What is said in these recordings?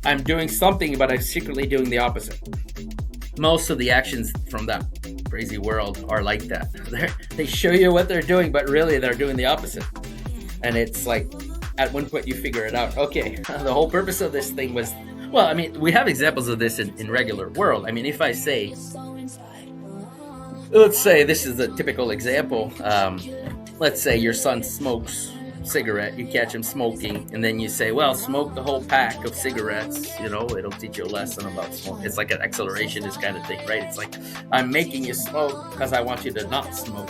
I'm doing something, but I'm secretly doing the opposite. Most of the actions from that crazy world are like that. They show you what they're doing, but really they're doing the opposite. And it's like, at one point you figure it out. Okay, the whole purpose of this thing was, well, I mean, we have examples of this in regular world. I mean, if I say, let's say this is a typical example. Let's say your son smokes cigarette, you catch him smoking, and then you say, well, smoke the whole pack of cigarettes, it'll teach you a lesson about smoke. It's like an accelerationist kind of thing, right? It's like, I'm making you smoke because I want you to not smoke.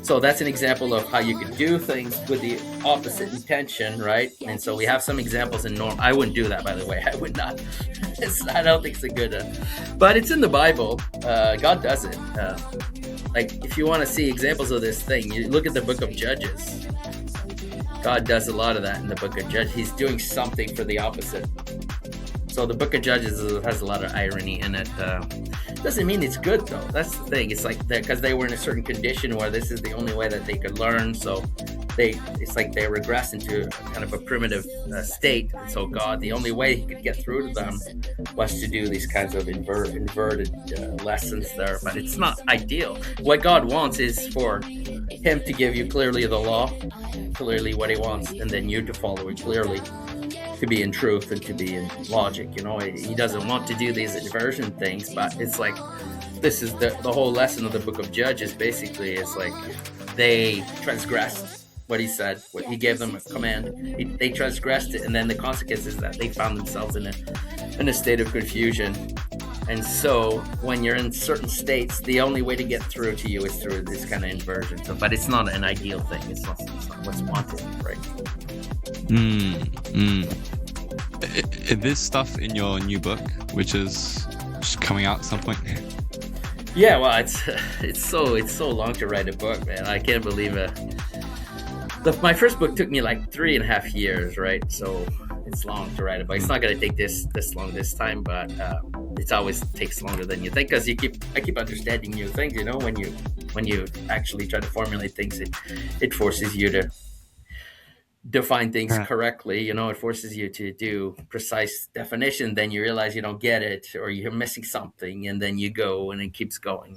So that's an example of how you could do things with the opposite intention, right? And so we have some examples in norm. I wouldn't do that, by the way. I would not. I don't think it's a good but it's in the Bible. God does it. Like, if you want to see examples of this thing, you look at the book of Judges. God does a lot of that in the book of Judges. He's doing something for the opposite. So the book of Judges has a lot of irony in it. Doesn't mean it's good, though. That's the thing. It's like because they were in a certain condition where this is the only way that they could learn. So it's like they regress into kind of a primitive state. And so God, the only way he could get through to them was to do these kinds of inverted lessons there. But it's not ideal. What God wants is for him to give you clearly the law, clearly what he wants, and then you to follow it clearly, to be in truth and to be in logic. He doesn't want to do these inversion things, but it's like, this is the whole lesson of the book of Judges. Basically, it's like they transgressed what he said, what he gave them a command. They transgressed it, and then the consequence is that they found themselves in a state of confusion. And so when you're in certain states, the only way to get through to you is through this kind of inversion. So, but it's not an ideal thing. It's not what's wanted, right? This stuff in your new book, which is just coming out at some point. Yeah, well, it's so long to write a book, man. I can't believe it. My first book took me like 3.5 years, right? So it's long to write a book. It's not going to take this long this time, but it always takes longer than you think, because I keep understanding new things. When you actually try to formulate things, it forces you to define things correctly. It forces you to do precise definition. Then you realize you don't get it, or you're missing something, and then you go and it keeps going.